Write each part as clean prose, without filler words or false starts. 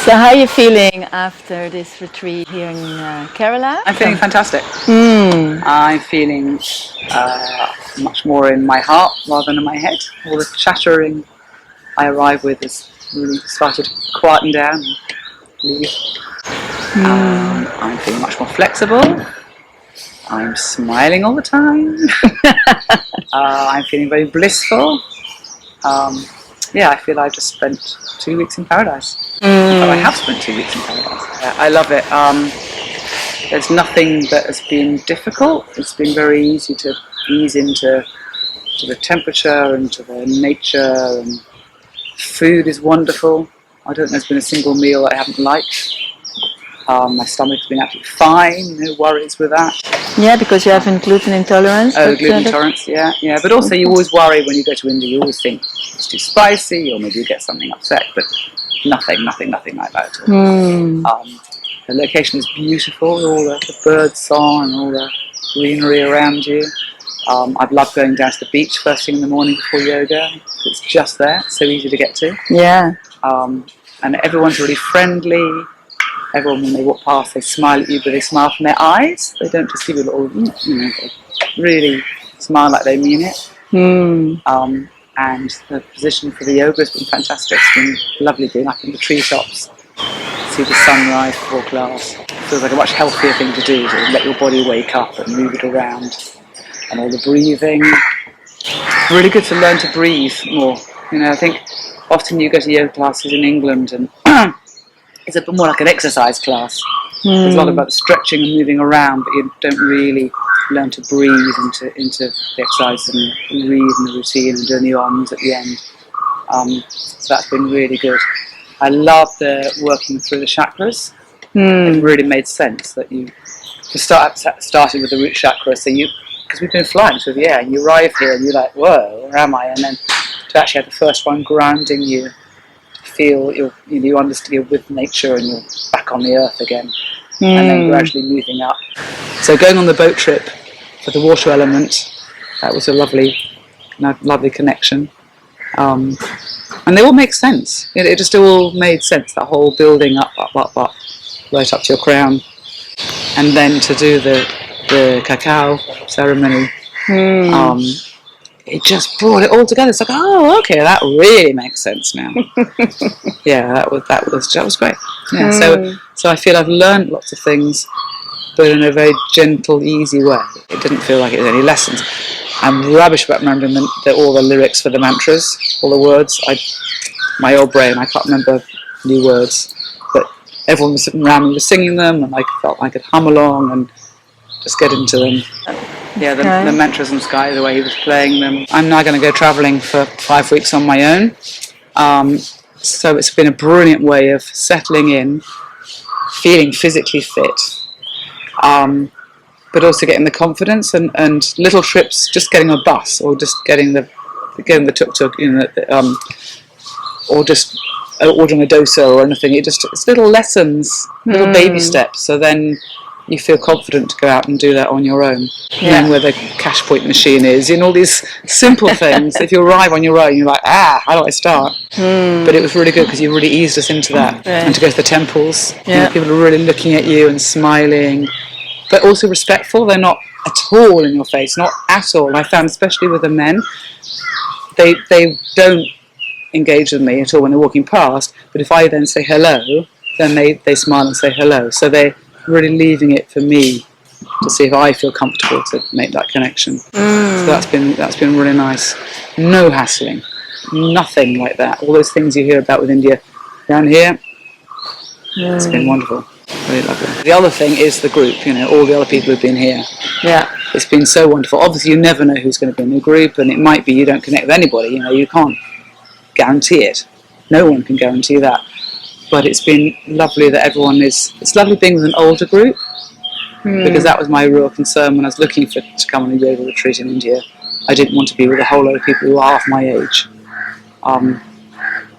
So how are you feeling after this retreat here in Kerala? I'm feeling fantastic. I'm feeling much more in my heart rather than in my head. All the chattering I arrive with has really started to quieten down and leave. I'm feeling much more flexible. I'm smiling all the time. I'm feeling very blissful. I feel I've just spent 2 weeks in paradise. But I have spent 2 weeks in paradise. I love it. There's nothing that has been difficult. It's been very easy to ease into the temperature and to the nature, and food is wonderful. I don't think there's been a single meal that I haven't liked. My stomach's been absolutely fine, no worries with that. Yeah, because you have gluten intolerance. Oh, gluten intolerance, yeah. But also you always worry when you go to India, you always think it's too spicy or maybe you get something upset, but nothing like that at all. The location is beautiful, all the bird song and all the greenery around you. I've loved going down to the beach first thing in the morning before yoga. It's just there, so easy to get to. Yeah. And everyone's really friendly. Everyone, when they walk past, they smile at you, but they smile from their eyes. They don't just give you a little, they really smile like they mean it. And the position for the yoga has been fantastic. It's been lovely being up in the treetops, see the sunrise before class. It feels like a much healthier thing to do, to let your body wake up and move it around. And all the breathing. Really good to learn to breathe more. I think often you go to yoga classes in England and it's a bit more like an exercise class. There's a lot about stretching and moving around, but you don't really learn to breathe into the exercises and breathe in the routine and doing the arms at the end. So that's been really good. I love the working through the chakras. It really made sense that you started with the root chakra, so because we've been flying through the air, and you arrive here and you're like, whoa, where am I? And then to actually have the first one grounding you, to feel you understand you're with nature and you're back on the earth again, and then gradually moving up. So going on the boat trip for the water element, that was a lovely connection. And they all make sense. It just all made sense, that whole building up, right up to your crown. And then to do the cacao ceremony, it just brought it all together. It's like, oh, okay, that really makes sense now. Yeah, that was great. Yeah, so I feel I've learned lots of things, but in a very gentle, easy way. It didn't feel like it was any lessons. I'm rubbish about remembering all the lyrics for the mantras, all the words. My old brain, I can't remember new words, but everyone was sitting around me was singing them, and I felt I could hum along and just get into them. Yeah, the mantras in the sky, the way he was playing them. I'm now going to go travelling for 5 weeks on my own. So it's been a brilliant way of settling in, feeling physically fit, but also getting the confidence and little trips, just getting a bus or just getting the tuk-tuk, or just ordering a dosa or anything. It's little lessons, little baby steps. So then you feel confident to go out and do that on your own. Yeah. Where the cash point machine is, all these simple things. If you arrive on your own, you're like, how do I start? But it was really good because you really eased us into that. Yeah. And to go to the temples, people are really looking at you and smiling, but also respectful. They're not at all in your face, not at all. I found, especially with the men, they don't engage with me at all when they're walking past, but if I then say hello, then they smile and say hello. So they're really leaving it for me to see if I feel comfortable to make that connection. So that's been really nice. No hassling, nothing like that. All those things you hear about with India, down here, it's been wonderful. Really lovely. The other thing is the group, all the other people who've been here. Yeah. It's been so wonderful. Obviously you never know who's going to be in the group, and it might be you don't connect with anybody, you can't guarantee it. No one can guarantee that. But it's been lovely that it's lovely being with an older group, because that was my real concern when I was looking to come on a yoga retreat in India. I didn't want to be with a whole lot of people who are half my age.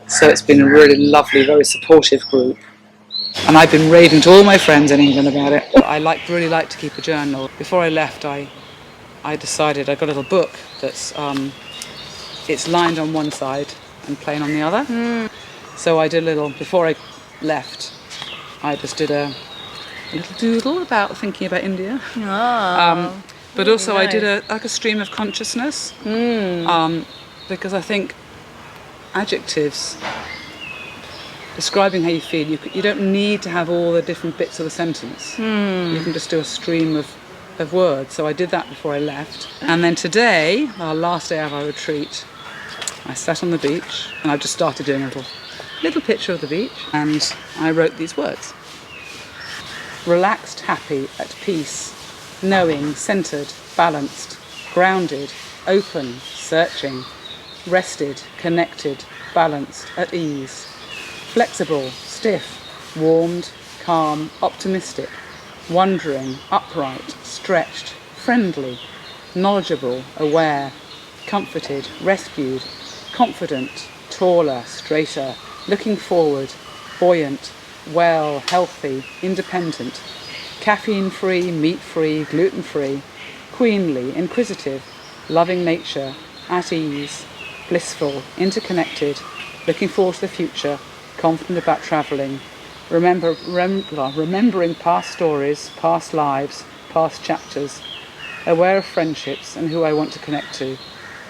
So it's been a really lovely, very supportive group. And I've been raving to all my friends in England about it. I really like to keep a journal. Before I left, I decided, I got a little book that's it's lined on one side and plain on the other. So I did a little, before I left, I just did a little doodle about thinking about India. But also I did a stream of consciousness, because I think adjectives describing how you feel, you don't need to have all the different bits of the sentence. You can just do a stream of words. So I did that before I left. And then today, our last day of our retreat, I sat on the beach and I've just started doing a little picture of the beach, and I wrote these words. Relaxed, happy, at peace, knowing, centred, balanced, grounded, open, searching, rested, connected, balanced, at ease, flexible, stiff, warmed, calm, optimistic, wondering, upright, stretched, friendly, knowledgeable, aware, comforted, rescued, confident, taller, straighter, looking forward, buoyant, well, healthy, independent, caffeine-free, meat-free, gluten-free, queenly, inquisitive, loving nature, at ease, blissful, interconnected, looking forward to the future, confident about travelling, remembering past stories, past lives, past chapters, aware of friendships and who I want to connect to,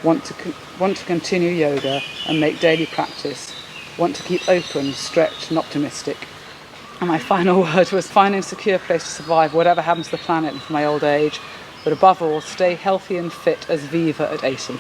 want to continue yoga and make daily practice, want to keep open, stretched and optimistic. And my final word was finding a secure place to survive whatever happens to the planet and for my old age, but above all, stay healthy and fit as Viva at 80.